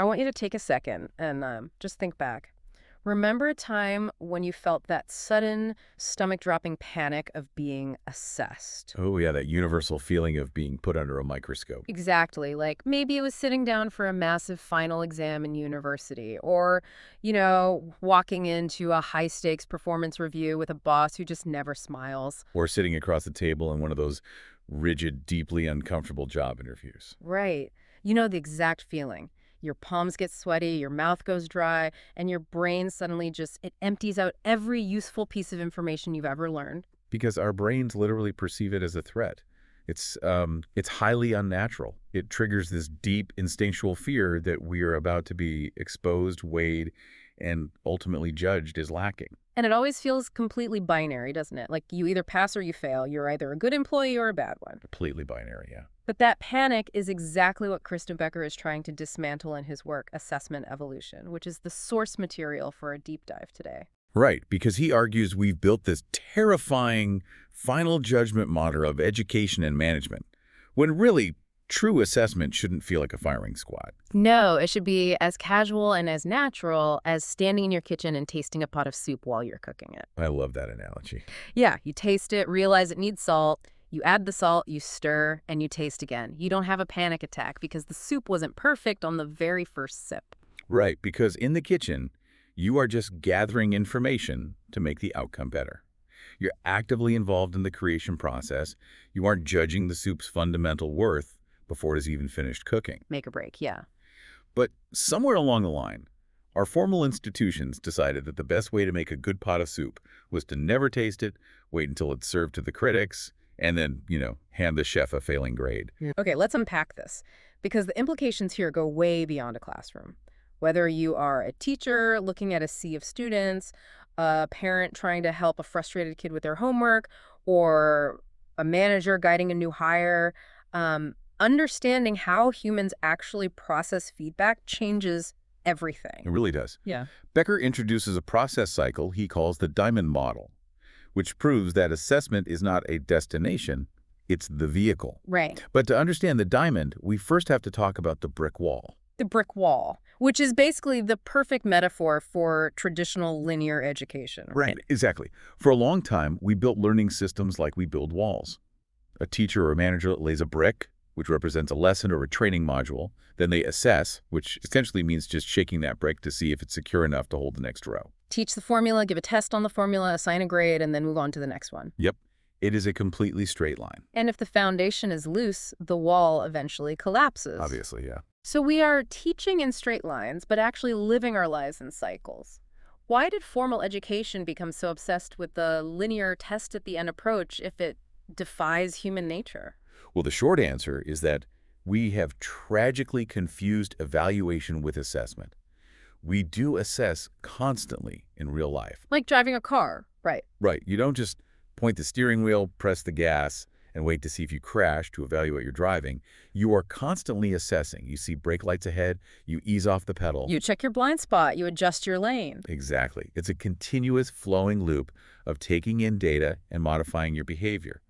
I want you to take a second and just think back. Remember a time when you felt that sudden stomach-dropping panic of being assessed? Oh, yeah, that universal feeling of being put under a microscope. Exactly. Like maybe it was sitting down for a massive final exam in university, or, walking into a high-stakes performance review with a boss who just never smiles. Or sitting across the table in one of those rigid, deeply uncomfortable job interviews. Right. You know the exact feeling. Your palms get sweaty, your mouth goes dry, and your brain suddenly it empties out every useful piece of information you've ever learned. Because our brains literally perceive it as a threat. It's highly unnatural. It triggers this deep instinctual fear that we are about to be exposed, weighed, and ultimately judged as lacking. And it always feels completely binary, doesn't it? Like you either pass or you fail. You're either a good employee or a bad one. Completely binary, yeah. But that panic is exactly what Kristen Becker is trying to dismantle in his work, Assessment Evolution, which is the source material for a deep dive today. Right, because he argues we've built this terrifying final judgment model of education and management, when really, true assessment shouldn't feel like a firing squad. No, it should be as casual and as natural as standing in your kitchen and tasting a pot of soup while you're cooking it. I love that analogy. Yeah, you taste it, realize it needs salt, you add the salt, you stir, and you taste again. You don't have a panic attack because the soup wasn't perfect on the very first sip. Right, because in the kitchen, you are just gathering information to make the outcome better. You're actively involved in the creation process. You aren't judging the soup's fundamental worth before it is even finished cooking. Make or break, yeah. But somewhere along the line, our formal institutions decided that the best way to make a good pot of soup was to never taste it, wait until it's served to the critics, and then, hand the chef a failing grade. Okay, let's unpack this, because the implications here go way beyond a classroom. Whether you are a teacher looking at a sea of students, a parent trying to help a frustrated kid with their homework, or a manager guiding a new hire, understanding how humans actually process feedback changes everything. It really does. Yeah. Becker introduces a process cycle he calls the diamond model, which proves that assessment is not a destination, it's the vehicle. Right. But to understand the diamond, we first have to talk about the brick wall. The brick wall, which is basically the perfect metaphor for traditional linear education. Right, exactly. For a long time, we built learning systems like we build walls. A teacher or a manager lays a brick, which represents a lesson or a training module. Then they assess, which essentially means just shaking that brick to see if it's secure enough to hold the next row. Teach the formula, give a test on the formula, assign a grade, and then move on to the next one. Yep. It is a completely straight line. And if the foundation is loose, the wall eventually collapses. Obviously, yeah. So we are teaching in straight lines, but actually living our lives in cycles. Why did formal education become so obsessed with the linear test at the end approach if it defies human nature? Well, the short answer is that we have tragically confused evaluation with assessment. We do assess constantly in real life. Like driving a car, right? Right. You don't just point the steering wheel, press the gas, and wait to see if you crash to evaluate your driving. You are constantly assessing. You see brake lights ahead, you ease off the pedal. You check your blind spot, you adjust your lane. Exactly. It's a continuous flowing loop of taking in data and modifying your behavior.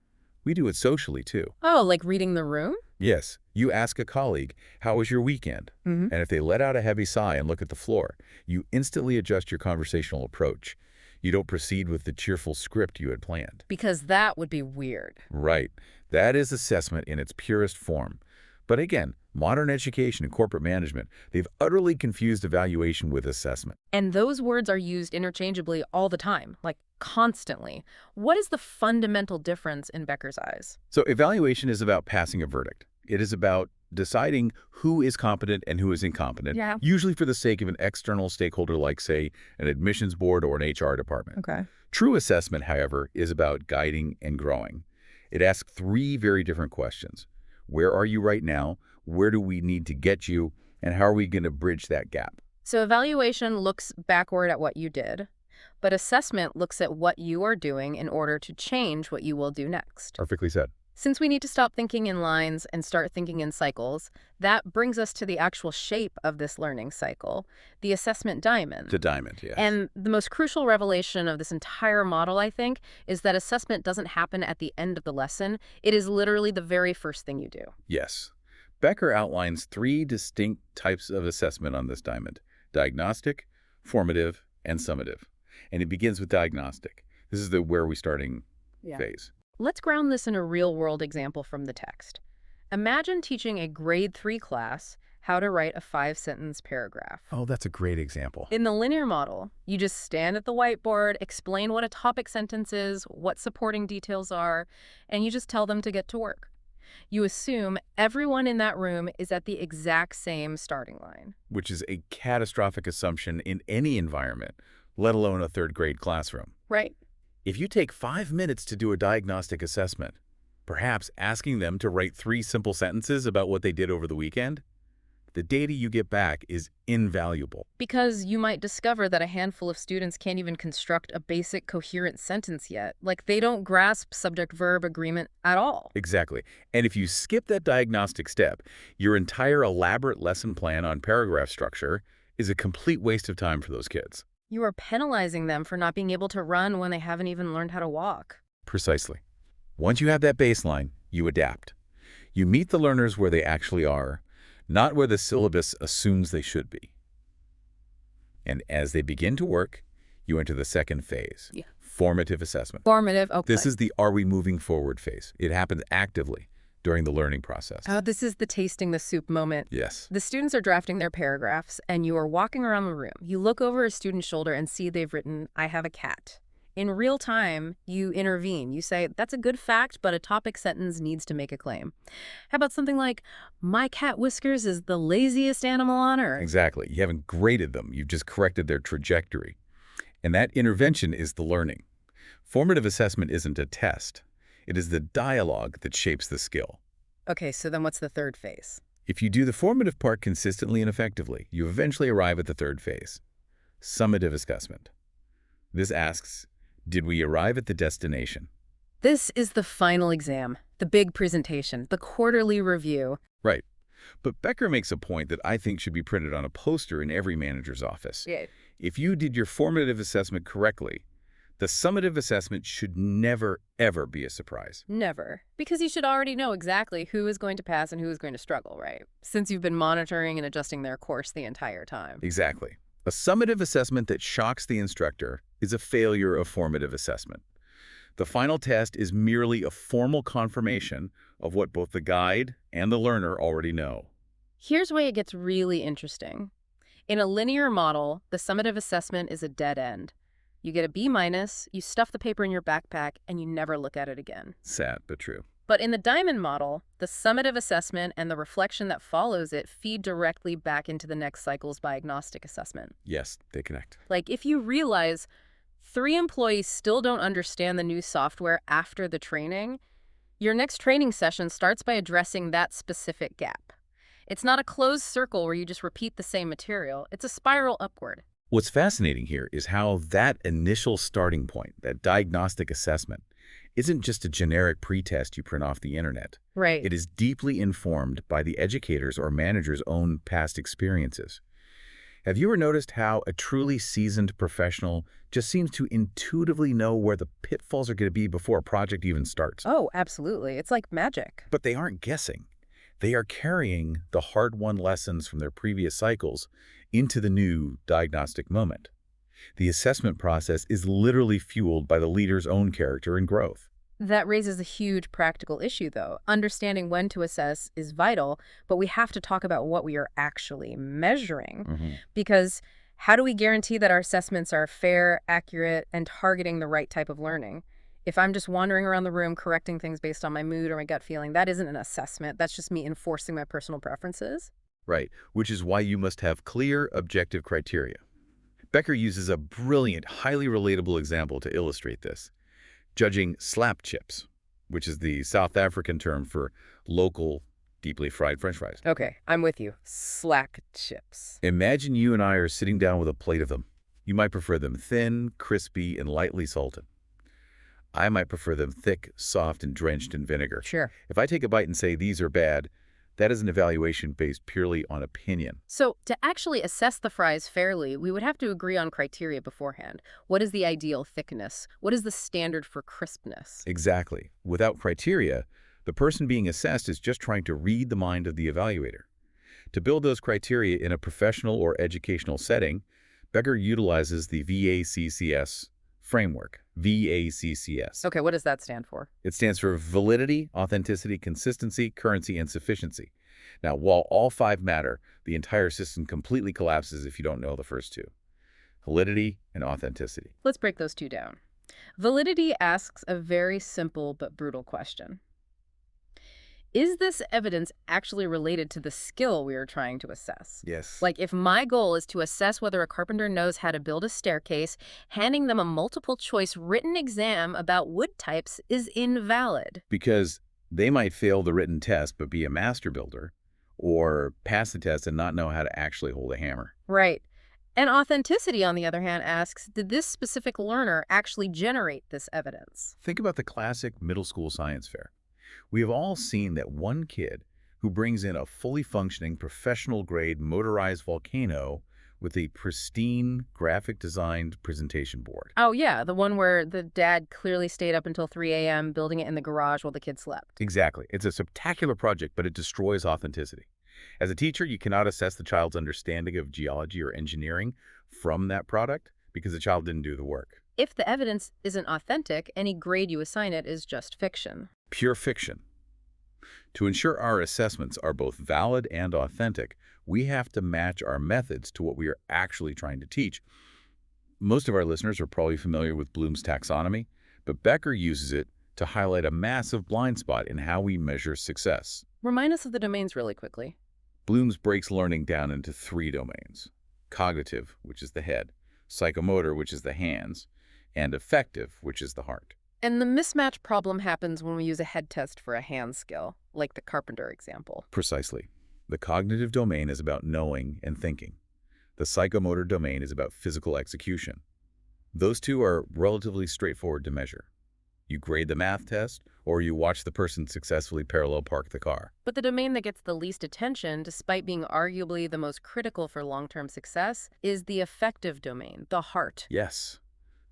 We do it socially, too. Oh, like reading the room? Yes. You ask a colleague, how was your weekend? And if they let out a heavy sigh and look at the floor, you instantly adjust your conversational approach. You don't proceed with the cheerful script you had planned. Because that would be weird. Right. That is assessment in its purest form. But again, modern education and corporate management, they've utterly confused evaluation with assessment. And those words are used interchangeably all the time, like constantly. What is the fundamental difference in Becker's eyes? So evaluation is about passing a verdict. It is about deciding who is competent and who is incompetent, usually for the sake of an external stakeholder like, say, an admissions board or an HR department. Okay. True assessment, however, is about guiding and growing. It asks three very different questions. Where are you right now? Where do we need to get you? And how are we going to bridge that gap? So evaluation looks backward at what you did, but assessment looks at what you are doing in order to change what you will do next. Perfectly said. Since we need to stop thinking in lines and start thinking in cycles, that brings us to the actual shape of this learning cycle, the assessment diamond. The diamond, yes. And the most crucial revelation of this entire model, I think, is that assessment doesn't happen at the end of the lesson. It is literally the very first thing you do. Yes. Becker outlines 3 distinct types of assessment on this diamond: diagnostic, formative, and summative. And it begins with diagnostic. This is the where we starting phase. Let's ground this in a real-world example from the text. Imagine teaching a grade 3 class how to write a 5-sentence paragraph. Oh, that's a great example. In the linear model, you just stand at the whiteboard, explain what a topic sentence is, what supporting details are, and you just tell them to get to work. You assume everyone in that room is at the exact same starting line. Which is a catastrophic assumption in any environment, let alone a third-grade classroom. Right. If you take 5 minutes to do a diagnostic assessment, perhaps asking them to write 3 simple sentences about what they did over the weekend, the data you get back is invaluable. Because you might discover that a handful of students can't even construct a basic coherent sentence yet. Like, they don't grasp subject-verb agreement at all. Exactly. And if you skip that diagnostic step, your entire elaborate lesson plan on paragraph structure is a complete waste of time for those kids. You are penalizing them for not being able to run when they haven't even learned how to walk. Precisely. Once you have that baseline, you adapt. You meet the learners where they actually are, not where the syllabus assumes they should be. And as they begin to work, you enter the second phase, formative assessment. Formative, okay. This is the are we moving forward phase. It happens actively during the learning process. Oh, this is the tasting the soup moment. Yes. The students are drafting their paragraphs, and you are walking around the room. You look over a student's shoulder and see they've written, "I have a cat." In real time, you intervene. You say, that's a good fact, but a topic sentence needs to make a claim. How about something like, my cat Whiskers is the laziest animal on earth? Exactly. You haven't graded them. You've just corrected their trajectory. And that intervention is the learning. Formative assessment isn't a test. It is the dialogue that shapes the skill. Okay, so then what's the third phase? If you do the formative part consistently and effectively, you eventually arrive at the third phase, summative assessment. This asks, did we arrive at the destination? This is the final exam, the big presentation, the quarterly review. Right. But Becker makes a point that I think should be printed on a poster in every manager's office. Yeah. If you did your formative assessment correctly, the summative assessment should never, ever be a surprise. Never. Because you should already know exactly who is going to pass and who is going to struggle, right? Since you've been monitoring and adjusting their course the entire time. Exactly. A summative assessment that shocks the instructor is a failure of formative assessment. The final test is merely a formal confirmation of what both the guide and the learner already know. Here's where it gets really interesting. In a linear model, the summative assessment is a dead end. You get a B-, you stuff the paper in your backpack, and you never look at it again. Sad, but true. But in the diamond model, the summative assessment and the reflection that follows it feed directly back into the next cycle's diagnostic assessment. Yes, they connect. Like, if you realize 3 employees still don't understand the new software after the training, your next training session starts by addressing that specific gap. It's not a closed circle where you just repeat the same material. It's a spiral upward. What's fascinating here is how that initial starting point, that diagnostic assessment, isn't just a generic pretest you print off the internet. Right. It is deeply informed by the educator's or manager's own past experiences. Have you ever noticed how a truly seasoned professional just seems to intuitively know where the pitfalls are going to be before a project even starts? Oh, absolutely. It's like magic. But they aren't guessing. They are carrying the hard-won lessons from their previous cycles into the new diagnostic moment. The assessment process is literally fueled by the leader's own character and growth. That raises a huge practical issue, though. Understanding when to assess is vital, but we have to talk about what we are actually measuring. Because how do we guarantee that our assessments are fair, accurate, and targeting the right type of learning? If I'm just wandering around the room correcting things based on my mood or my gut feeling, that isn't an assessment. That's just me enforcing my personal preferences. Right, which is why you must have clear, objective criteria. Becker uses a brilliant, highly relatable example to illustrate this. Judging slap chips, which is the South African term for local, deeply fried French fries. Okay, I'm with you. Slack chips. Imagine you and I are sitting down with a plate of them. You might prefer them thin, crispy, and lightly salted. I might prefer them thick, soft, and drenched in vinegar. Sure. If I take a bite and say these are bad, that is an evaluation based purely on opinion. So to actually assess the fries fairly, we would have to agree on criteria beforehand. What is the ideal thickness? What is the standard for crispness? Exactly. Without criteria, The person being assessed is just trying to read the mind of the evaluator. To build those criteria in a professional or educational setting, Becker utilizes the VACCS framework. VACCS. Okay, what does that stand for? It stands for validity, authenticity, consistency, currency, and sufficiency. Now, while all five matter, the entire system completely collapses if you don't know the first two: validity and authenticity. Let's break those two down. Validity asks a very simple but brutal question. Is this evidence actually related to the skill we are trying to assess? Yes. Like, if my goal is to assess whether a carpenter knows how to build a staircase, handing them a multiple choice written exam about wood types is invalid. Because they might fail the written test but be a master builder, or pass the test and not know how to actually hold a hammer. Right. And authenticity, on the other hand, asks, did this specific learner actually generate this evidence? Think about the classic middle school science fair. We have all seen that one kid who brings in a fully functioning professional-grade motorized volcano with a pristine graphic-designed presentation board. Oh, yeah, the one where the dad clearly stayed up until 3 a.m. building it in the garage while the kid slept. Exactly. It's a spectacular project, but it destroys authenticity. As a teacher, you cannot assess the child's understanding of geology or engineering from that product because the child didn't do the work. If the evidence isn't authentic, any grade you assign it is just fiction. Pure fiction. To ensure our assessments are both valid and authentic, we have to match our methods to what we are actually trying to teach. Most of our listeners are probably familiar with Bloom's taxonomy, but Becker uses it to highlight a massive blind spot in how we measure success. Remind us of the domains really quickly. Bloom's breaks learning down into 3 domains: cognitive, which is the head; psychomotor, which is the hands; and affective, which is the heart. And the mismatch problem happens when we use a head test for a hand skill, like the carpenter example. Precisely. The cognitive domain is about knowing and thinking. The psychomotor domain is about physical execution. Those two are relatively straightforward to measure. You grade the math test, or you watch the person successfully parallel park the car. But the domain that gets the least attention, despite being arguably the most critical for long-term success, is the affective domain, the heart. Yes.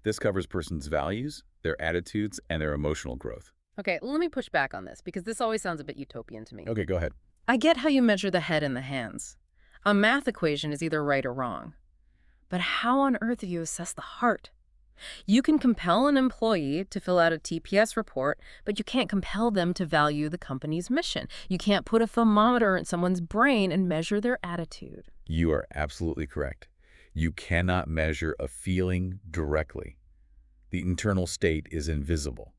This covers person's values, their attitudes, and their emotional growth. Okay, let me push back on this, because this always sounds a bit utopian to me. Okay, go ahead. I get how you measure the head and the hands. A math equation is either right or wrong. But how on earth do you assess the heart? You can compel an employee to fill out a TPS report, but you can't compel them to value the company's mission. You can't put a thermometer in someone's brain and measure their attitude. You are absolutely correct. You cannot measure a feeling directly. The internal state is invisible.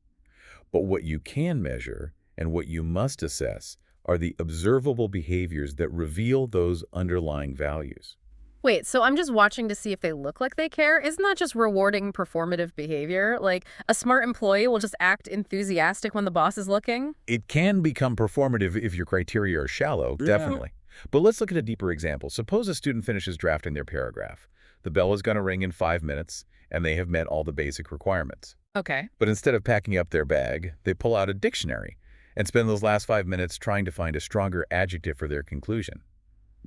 But what you can measure and what you must assess are the observable behaviors that reveal those underlying values. Wait, so I'm just watching to see if they look like they care? Isn't that just rewarding performative behavior? Like, a smart employee will just act enthusiastic when the boss is looking? It can become performative if your criteria are shallow, definitely. But let's look at a deeper example. Suppose a student finishes drafting their paragraph. The bell is going to ring in 5 minutes, and they have met all the basic requirements. Okay. But instead of packing up their bag, they pull out a dictionary and spend those last 5 minutes trying to find a stronger adjective for their conclusion.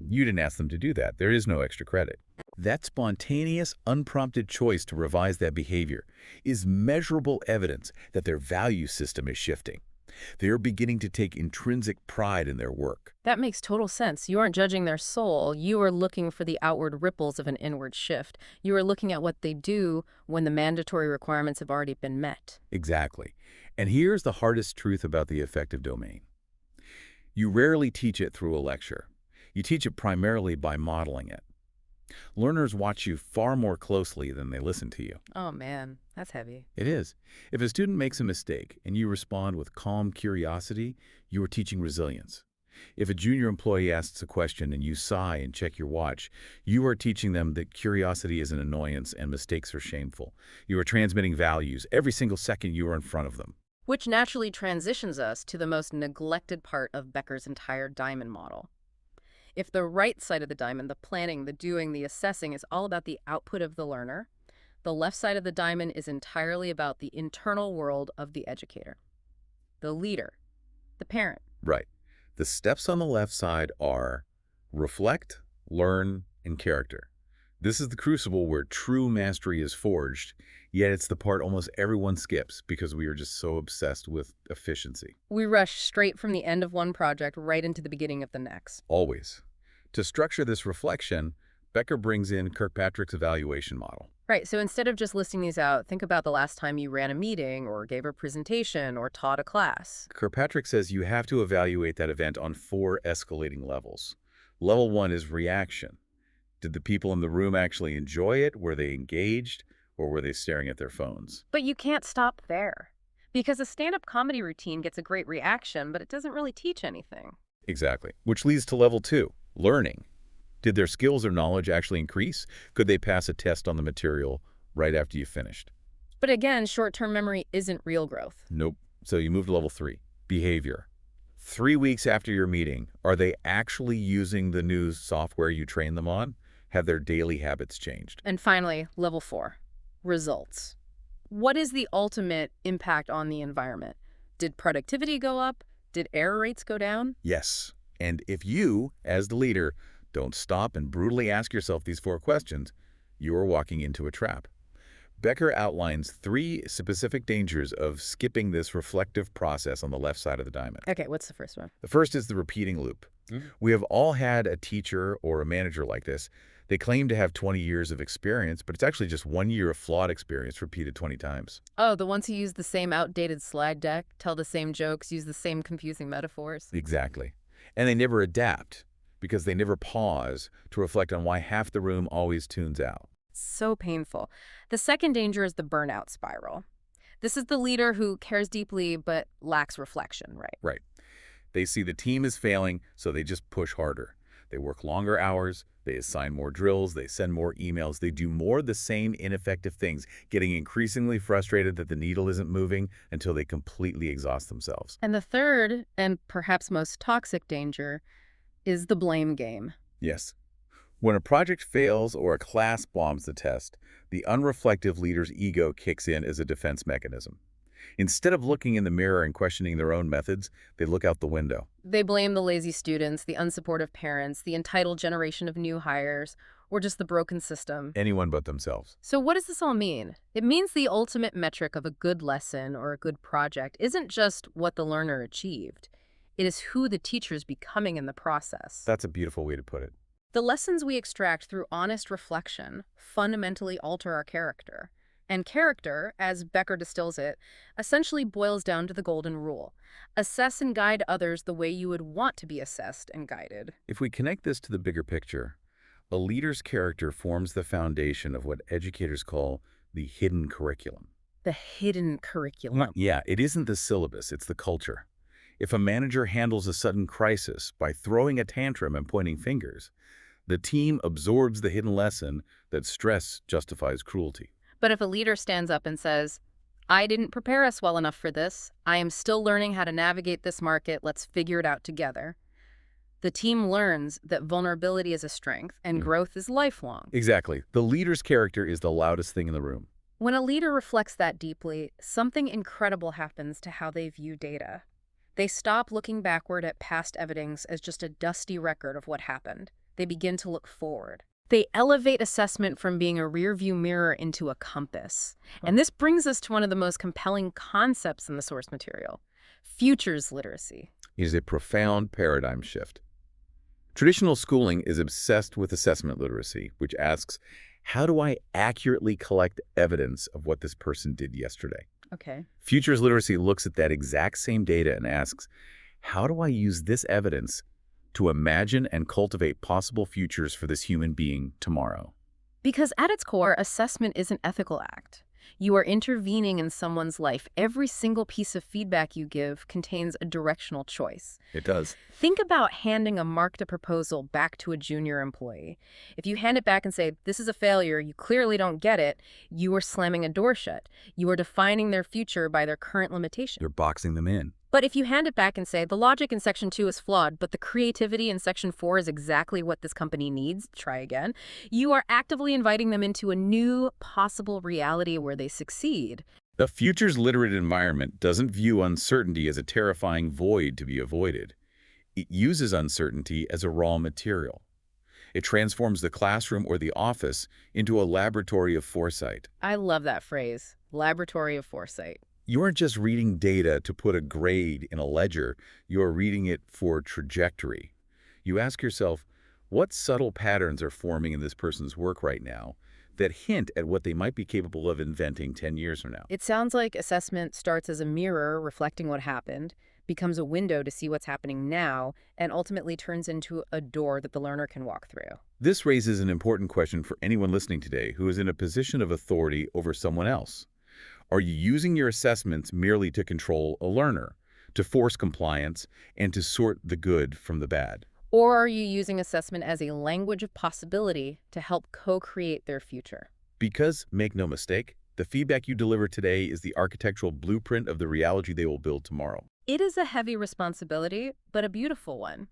You didn't ask them to do that. There is no extra credit. That spontaneous, unprompted choice to revise that behavior is measurable evidence that their value system is shifting. They are beginning to take intrinsic pride in their work. That makes total sense. You aren't judging their soul. You are looking for the outward ripples of an inward shift. You are looking at what they do when the mandatory requirements have already been met. Exactly. And here's the hardest truth about the affective domain. You rarely teach it through a lecture. You teach it primarily by modeling it. Learners watch you far more closely than they listen to you. Oh man, that's heavy. It is. If a student makes a mistake and you respond with calm curiosity, you are teaching resilience. If a junior employee asks a question and you sigh and check your watch, you are teaching them that curiosity is an annoyance and mistakes are shameful. You are transmitting values every single second you are in front of them. Which naturally transitions us to the most neglected part of Becker's entire diamond model. If the right side of the diamond, the planning, the doing, the assessing, is all about the output of the learner, the left side of the diamond is entirely about the internal world of the educator, the leader, the parent. Right. The steps on the left side are reflect, learn, and character. This is the crucible where true mastery is forged, yet it's the part almost everyone skips because we are just so obsessed with efficiency. We rush straight from the end of one project right into the beginning of the next. Always. To structure this reflection, Becker brings in Kirkpatrick's evaluation model. Right, so instead of just listing these out, think about the last time you ran a meeting or gave a presentation or taught a class. Kirkpatrick says you have to evaluate that event on 4 escalating levels. Level 1 is reaction. Did the people in the room actually enjoy it? Were they engaged? Or were they staring at their phones? But you can't stop there. Because a stand-up comedy routine gets a great reaction, but it doesn't really teach anything. Exactly. Which leads to level 2, learning. Did their skills or knowledge actually increase? Could they pass a test on the material right after you finished? But again, short-term memory isn't real growth. Nope. So you move to level 3, behavior. 3 weeks after your meeting, are they actually using the new software you trained them on? Have their daily habits changed? And finally, level 4, results. What is the ultimate impact on the environment? Did productivity go up? Did error rates go down? Yes. And if you, as the leader, don't stop and brutally ask yourself these 4 questions, you are walking into a trap. Becker outlines 3 specific dangers of skipping this reflective process on the left side of the diamond. Okay, what's the first one? The first is the repeating loop. We have all had a teacher or a manager like this. They claim to have 20 years of experience, but it's actually just 1 year of flawed experience repeated 20 times. Oh, the ones who use the same outdated slide deck, tell the same jokes, use the same confusing metaphors. Exactly. And they never adapt because they never pause to reflect on why half the room always tunes out. So painful. The second danger is the burnout spiral. This is the leader who cares deeply but lacks reflection, right? Right. They see the team is failing, so they just push harder. They work longer hours, they assign more drills, they send more emails, they do more of the same ineffective things, getting increasingly frustrated that the needle isn't moving until they completely exhaust themselves. And the third, and perhaps most toxic danger, is the blame game. Yes. When a project fails or a class bombs the test, the unreflective leader's ego kicks in as a defense mechanism. Instead of looking in the mirror and questioning their own methods, they look out the window. They blame the lazy students, the unsupportive parents, the entitled generation of new hires, or just the broken system. Anyone but themselves. So what does this all mean? It means the ultimate metric of a good lesson or a good project isn't just what the learner achieved. It is who the teacher is becoming in the process. That's a beautiful way to put it. The lessons we extract through honest reflection fundamentally alter our character. And character, as Becker distills it, essentially boils down to the golden rule. Assess and guide others the way you would want to be assessed and guided. If we connect this to the bigger picture, a leader's character forms the foundation of what educators call the hidden curriculum. The hidden curriculum. Yeah, it isn't the syllabus, it's the culture. If a manager handles a sudden crisis by throwing a tantrum and pointing fingers, the team absorbs the hidden lesson that stress justifies cruelty. But if a leader stands up and says, I didn't prepare us well enough for this, I am still learning how to navigate this market, let's figure it out together, the team learns that vulnerability is a strength and growth is lifelong. Exactly. The leader's character is the loudest thing in the room. When a leader reflects that deeply, something incredible happens to how they view data. They stop looking backward at past evidence as just a dusty record of what happened. They begin to look forward. They elevate assessment from being a rearview mirror into a compass. And this brings us to one of the most compelling concepts in the source material, futures literacy. It is a profound paradigm shift. Traditional schooling is obsessed with assessment literacy, which asks, how do I accurately collect evidence of what this person did yesterday? Okay. Futures literacy looks at that exact same data and asks, how do I use this evidence to imagine and cultivate possible futures for this human being tomorrow? Because at its core, assessment is an ethical act. You are intervening in someone's life. Every single piece of feedback you give contains a directional choice. It does. Think about handing a marked-up proposal back to a junior employee. If you hand it back and say, this is a failure, you clearly don't get it, you are slamming a door shut. You are defining their future by their current limitation. You're boxing them in. But if you hand it back and say, the logic in Section 2 is flawed, but the creativity in Section 4 is exactly what this company needs, try again, you are actively inviting them into a new possible reality where they succeed. The futures-literate environment doesn't view uncertainty as a terrifying void to be avoided. It uses uncertainty as a raw material. It transforms the classroom or the office into a laboratory of foresight. I love that phrase, laboratory of foresight. You aren't just reading data to put a grade in a ledger, you're reading it for trajectory. You ask yourself, what subtle patterns are forming in this person's work right now that hint at what they might be capable of inventing 10 years from now? It sounds like assessment starts as a mirror reflecting what happened, becomes a window to see what's happening now, and ultimately turns into a door that the learner can walk through. This raises an important question for anyone listening today who is in a position of authority over someone else. Are you using your assessments merely to control a learner, to force compliance, and to sort the good from the bad? Or are you using assessment as a language of possibility to help co-create their future? Because, make no mistake, the feedback you deliver today is the architectural blueprint of the reality they will build tomorrow. It is a heavy responsibility, but a beautiful one.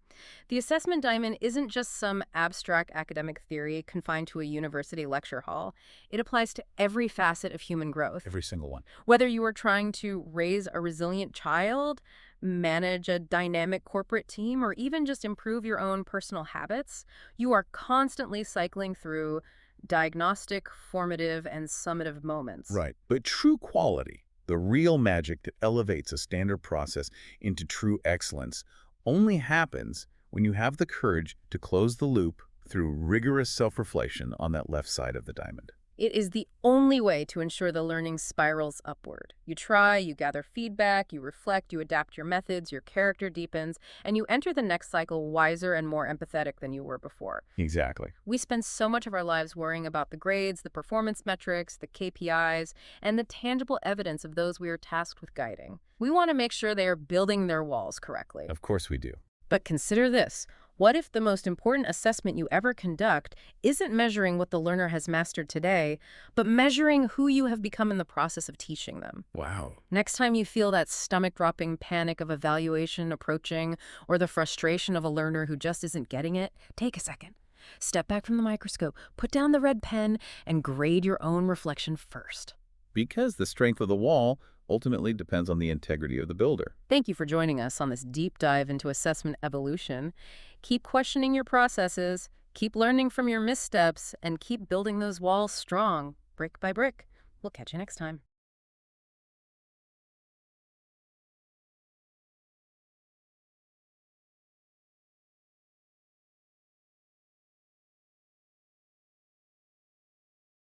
The assessment diamond isn't just some abstract academic theory confined to a university lecture hall. It applies to every facet of human growth. Every single one. Whether you are trying to raise a resilient child, manage a dynamic corporate team, or even just improve your own personal habits, you are constantly cycling through diagnostic, formative, and summative moments. Right. But true quality, the real magic that elevates a standard process into true excellence, only happens when you have the courage to close the loop through rigorous self-reflection on that left side of the diamond. It is the only way to ensure the learning spirals upward. You try, you gather feedback, you reflect, you adapt your methods, your character deepens, and you enter the next cycle wiser and more empathetic than you were before. Exactly. We spend so much of our lives worrying about the grades, the performance metrics, the KPIs, and the tangible evidence of those we are tasked with guiding. We want to make sure they are building their walls correctly. Of course we do. But consider this. What if the most important assessment you ever conduct isn't measuring what the learner has mastered today, but measuring who you have become in the process of teaching them? Wow. Next time you feel that stomach-dropping panic of evaluation approaching or the frustration of a learner who just isn't getting it, take a second. Step back from the microscope, put down the red pen, and grade your own reflection first. Because the strength of the wall ultimately depends on the integrity of the builder. Thank you for joining us on this deep dive into assessment evolution. Keep questioning your processes, keep learning from your missteps, and keep building those walls strong, brick by brick. We'll catch you next time.